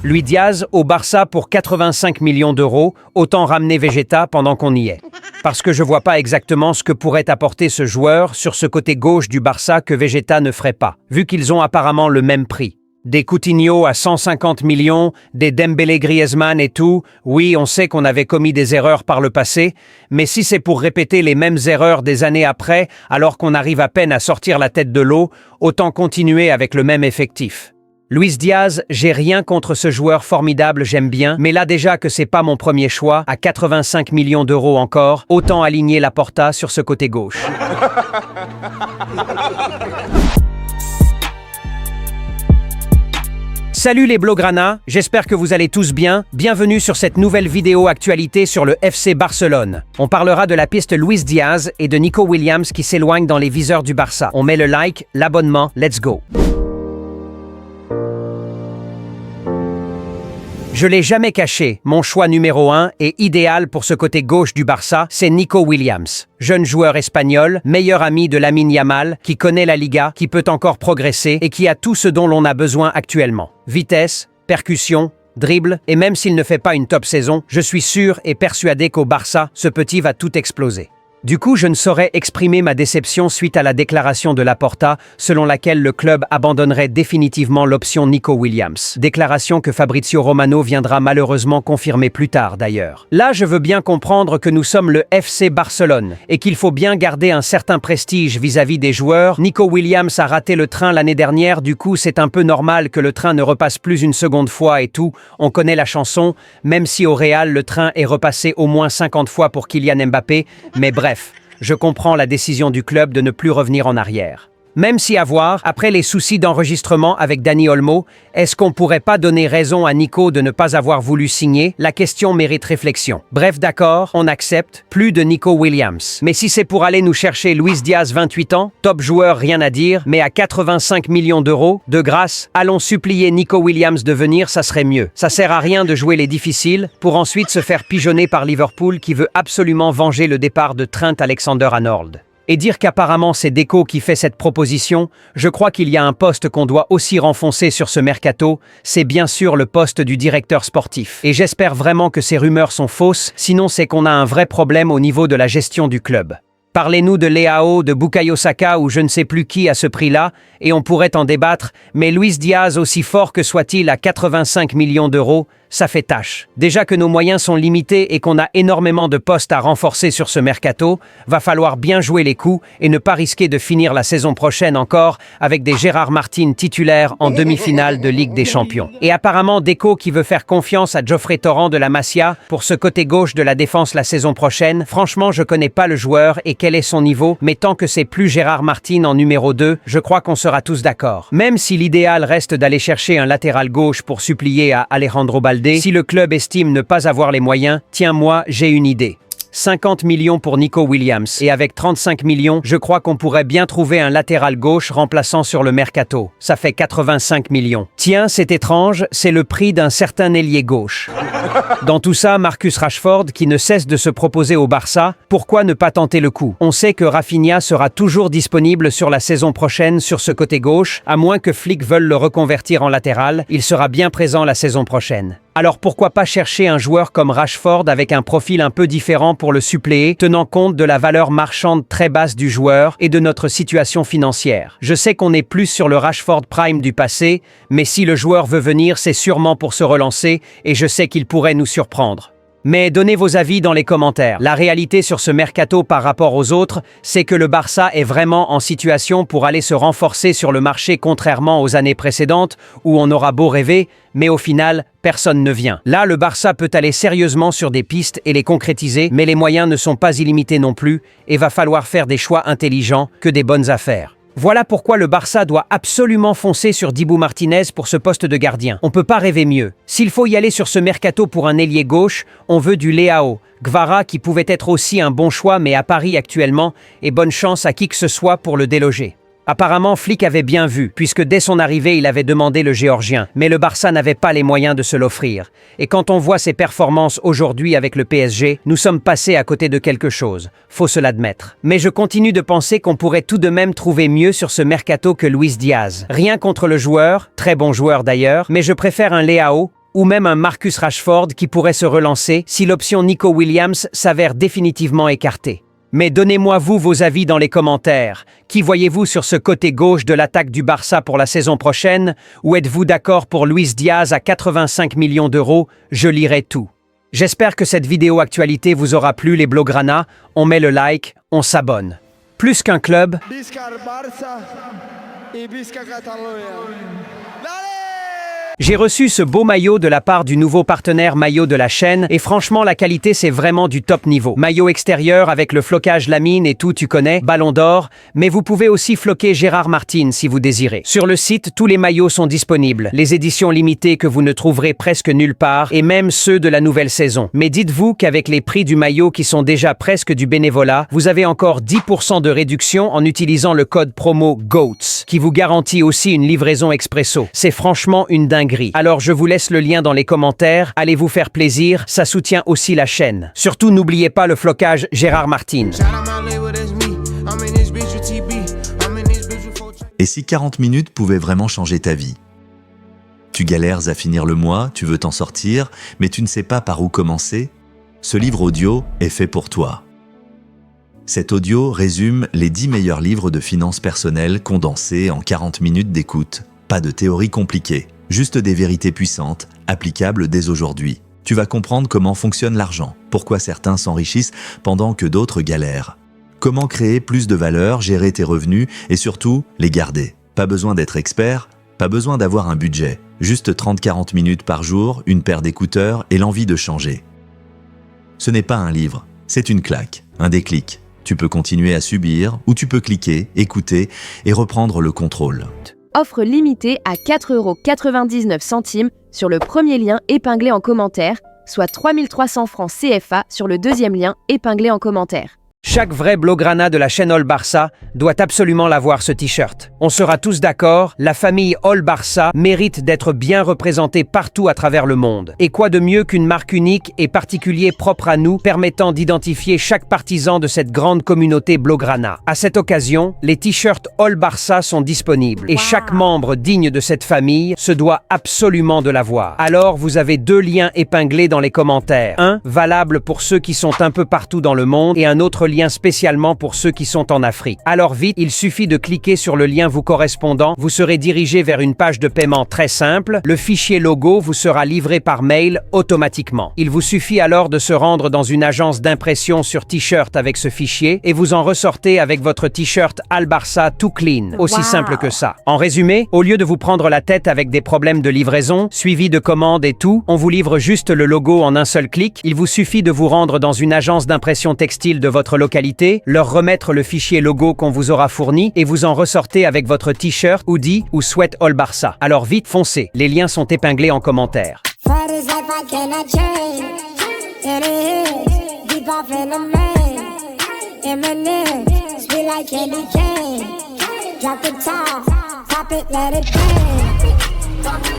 Luis Diaz au Barça pour 85 millions d'euros, autant ramener Vegeta pendant qu'on y est. Parce que je vois pas exactement ce que pourrait apporter ce joueur sur ce côté gauche du Barça que Vegeta ne ferait pas, vu qu'ils ont apparemment le même prix. Des Coutinho à 150 millions, des Dembélé Griezmann et tout, oui, on sait qu'on avait commis des erreurs par le passé, mais si c'est pour répéter les mêmes erreurs des années après, alors qu'on arrive à peine à sortir la tête de l'eau, autant continuer avec le même effectif. Luis Diaz, j'ai rien contre ce joueur formidable, j'aime bien, mais là déjà que c'est pas mon premier choix, à 85 millions d'euros encore, autant aligner Laporta sur ce côté gauche. Salut les Blaugrana, j'espère que vous allez tous bien. Bienvenue sur cette nouvelle vidéo actualité sur le FC Barcelone. On parlera de la piste Luis Diaz et de Nico Williams qui s'éloignent dans les viseurs du Barça. On met le like, l'abonnement, let's go. Je l'ai jamais caché, mon choix numéro 1 et idéal pour ce côté gauche du Barça, c'est Nico Williams. Jeune joueur espagnol, meilleur ami de Lamine Yamal, qui connaît la Liga, qui peut encore progresser et qui a tout ce dont l'on a besoin actuellement. Vitesse, percussion, dribble, et même s'il ne fait pas une top saison, je suis sûr et persuadé qu'au Barça, ce petit va tout exploser. Du coup, je ne saurais exprimer ma déception suite à la déclaration de Laporta, selon laquelle le club abandonnerait définitivement l'option Nico Williams. Déclaration que Fabrizio Romano viendra malheureusement confirmer plus tard d'ailleurs. Là, je veux bien comprendre que nous sommes le FC Barcelone et qu'il faut bien garder un certain prestige vis-à-vis des joueurs. Nico Williams a raté le train l'année dernière, du coup c'est un peu normal que le train ne repasse plus une seconde fois et tout. On connaît la chanson, même si au Real le train est repassé au moins 50 fois pour Kylian Mbappé, mais bref. Je comprends la décision du club de ne plus revenir en arrière. Même si à voir, après les soucis d'enregistrement avec Dani Olmo, est-ce qu'on pourrait pas donner raison à Nico de ne pas avoir voulu signer? La question mérite réflexion. Bref, d'accord, on accepte, plus de Nico Williams. Mais si c'est pour aller nous chercher Luis Diaz, 28 ans, top joueur, rien à dire, mais à 85 millions d'euros, de grâce, allons supplier Nico Williams de venir, ça serait mieux. Ça sert à rien de jouer les difficiles, pour ensuite se faire pigeonner par Liverpool qui veut absolument venger le départ de Trent Alexander-Arnold. Et dire qu'apparemment c'est Deco qui fait cette proposition, je crois qu'il y a un poste qu'on doit aussi renfoncer sur ce mercato, c'est bien sûr le poste du directeur sportif. Et j'espère vraiment que ces rumeurs sont fausses, sinon c'est qu'on a un vrai problème au niveau de la gestion du club. Parlez-nous de Leao, de Bukayo Saka ou je ne sais plus qui à ce prix-là, et on pourrait en débattre, mais Luis Diaz, aussi fort que soit-il à 85 millions d'euros, ça fait tâche. Déjà que nos moyens sont limités et qu'on a énormément de postes à renforcer sur ce mercato, va falloir bien jouer les coups et ne pas risquer de finir la saison prochaine encore avec des Gérard Martin titulaires en demi-finale de Ligue des Champions. Et apparemment Deco qui veut faire confiance à Geoffrey Torrent de la Masia pour ce côté gauche de la défense la saison prochaine. Franchement, je connais pas le joueur et quel est son niveau, mais tant que c'est plus Gérard Martin en numéro 2, je crois qu'on sera tous d'accord. Même si l'idéal reste d'aller chercher un latéral gauche pour supplier à Alejandro Balde, si le club estime ne pas avoir les moyens, tiens moi, j'ai une idée. 50 millions pour Nico Williams et avec 35 millions, je crois qu'on pourrait bien trouver un latéral gauche remplaçant sur le mercato. Ça fait 85 millions. Tiens, c'est étrange, c'est le prix d'un certain ailier gauche. Dans tout ça, Marcus Rashford qui ne cesse de se proposer au Barça, pourquoi ne pas tenter le coup? On sait que Rafinha sera toujours disponible sur la saison prochaine sur ce côté gauche, à moins que Flick veuille le reconvertir en latéral, il sera bien présent la saison prochaine. Alors pourquoi pas chercher un joueur comme Rashford avec un profil un peu différent pour le suppléer, tenant compte de la valeur marchande très basse du joueur et de notre situation financière. Je sais qu'on est plus sur le Rashford Prime du passé, mais si le joueur veut venir, c'est sûrement pour se relancer et je sais qu'il pourrait nous surprendre. Mais donnez vos avis dans les commentaires. La réalité sur ce mercato par rapport aux autres, c'est que le Barça est vraiment en situation pour aller se renforcer sur le marché contrairement aux années précédentes où on aura beau rêver, mais au final, personne ne vient. Là, le Barça peut aller sérieusement sur des pistes et les concrétiser, mais les moyens ne sont pas illimités non plus et va falloir faire des choix intelligents que des bonnes affaires. Voilà pourquoi le Barça doit absolument foncer sur Dibu Martinez pour ce poste de gardien. On peut pas rêver mieux. S'il faut y aller sur ce mercato pour un ailier gauche, on veut du Leao. Gvara qui pouvait être aussi un bon choix mais à Paris actuellement, et bonne chance à qui que ce soit pour le déloger. Apparemment, Flick avait bien vu, puisque dès son arrivée, il avait demandé le Géorgien. Mais le Barça n'avait pas les moyens de se l'offrir. Et quand on voit ses performances aujourd'hui avec le PSG, nous sommes passés à côté de quelque chose. Faut se l'admettre. Mais je continue de penser qu'on pourrait tout de même trouver mieux sur ce mercato que Luis Diaz. Rien contre le joueur, très bon joueur d'ailleurs, mais je préfère un Leao, ou même un Marcus Rashford qui pourrait se relancer si l'option Nico Williams s'avère définitivement écartée. Mais donnez-moi vos avis dans les commentaires. Qui voyez-vous sur ce côté gauche de l'attaque du Barça pour la saison prochaine? Ou êtes-vous d'accord pour Luis Diaz à 85 millions d'euros? Je lirai tout. J'espère que cette vidéo actualité vous aura plu les Blaugrana. On met le like, on s'abonne. Plus qu'un club, Visca el Barça y visca Catalunya. j'ai reçu ce beau maillot de la part du nouveau partenaire maillot de la chaîne et franchement la qualité c'est vraiment du top niveau. Maillot extérieur avec le flocage Lamine et tout tu connais, ballon d'or, mais vous pouvez aussi floquer Gérard Martin si vous désirez. Sur le site, tous les maillots sont disponibles, les éditions limitées que vous ne trouverez presque nulle part et même ceux de la nouvelle saison. Mais dites-vous qu'avec les prix du maillot qui sont déjà presque du bénévolat, vous avez encore 10% de réduction en utilisant le code promo GOATS qui vous garantit aussi une livraison expresso. C'est franchement une dinguerie. Alors je vous laisse le lien dans les commentaires, allez vous faire plaisir, ça soutient aussi la chaîne. Surtout n'oubliez pas le flocage Gérard Martin. Et si 40 minutes pouvaient vraiment changer ta vie? Tu galères à finir le mois, tu veux t'en sortir, mais tu ne sais pas par où commencer? Ce livre audio est fait pour toi. Cet audio résume les 10 meilleurs livres de finances personnelles condensés en 40 minutes d'écoute. Pas de théorie compliquée. Juste des vérités puissantes, applicables dès aujourd'hui. Tu vas comprendre comment fonctionne l'argent, pourquoi certains s'enrichissent pendant que d'autres galèrent. Comment créer plus de valeur, gérer tes revenus et surtout, les garder. Pas besoin d'être expert, pas besoin d'avoir un budget. Juste 30-40 minutes par jour, une paire d'écouteurs et l'envie de changer. Ce n'est pas un livre, c'est une claque, un déclic. Tu peux continuer à subir ou tu peux cliquer, écouter et reprendre le contrôle. Offre limitée à 4,99 € sur le premier lien épinglé en commentaire, soit 3 300 francs CFA sur le deuxième lien épinglé en commentaire. Chaque vrai Blaugrana de la chaîne All Barça doit absolument l'avoir ce t-shirt. On sera tous d'accord, la famille All Barça mérite d'être bien représentée partout à travers le monde. Et quoi de mieux qu'une marque unique et particulier propre à nous, permettant d'identifier chaque partisan de cette grande communauté Blaugrana. À cette occasion, les t-shirts All Barça sont disponibles et chaque membre digne de cette famille se doit absolument de l'avoir. Alors vous avez 2 liens épinglés dans les commentaires. Un valable pour ceux qui sont un peu partout dans le monde et un autre lien spécialement pour ceux qui sont en Afrique. Alors vite, il suffit de cliquer sur le lien vous correspondant, vous serez dirigé vers une page de paiement très simple, le fichier logo vous sera livré par mail automatiquement. Il vous suffit alors de se rendre dans une agence d'impression sur t-shirt avec ce fichier et vous en ressortez avec votre t-shirt Al Barça tout clean. Aussi simple que ça. En résumé, au lieu de vous prendre la tête avec des problèmes de livraison, suivi de commandes et tout, on vous livre juste le logo en un seul clic. Il vous suffit de vous rendre dans une agence d'impression textile de votre localité, leur remettre le fichier logo qu'on vous aura fourni et vous en ressortez avec votre t-shirt, hoodie ou sweat All Barça. Alors vite, foncez, les liens sont épinglés en commentaire.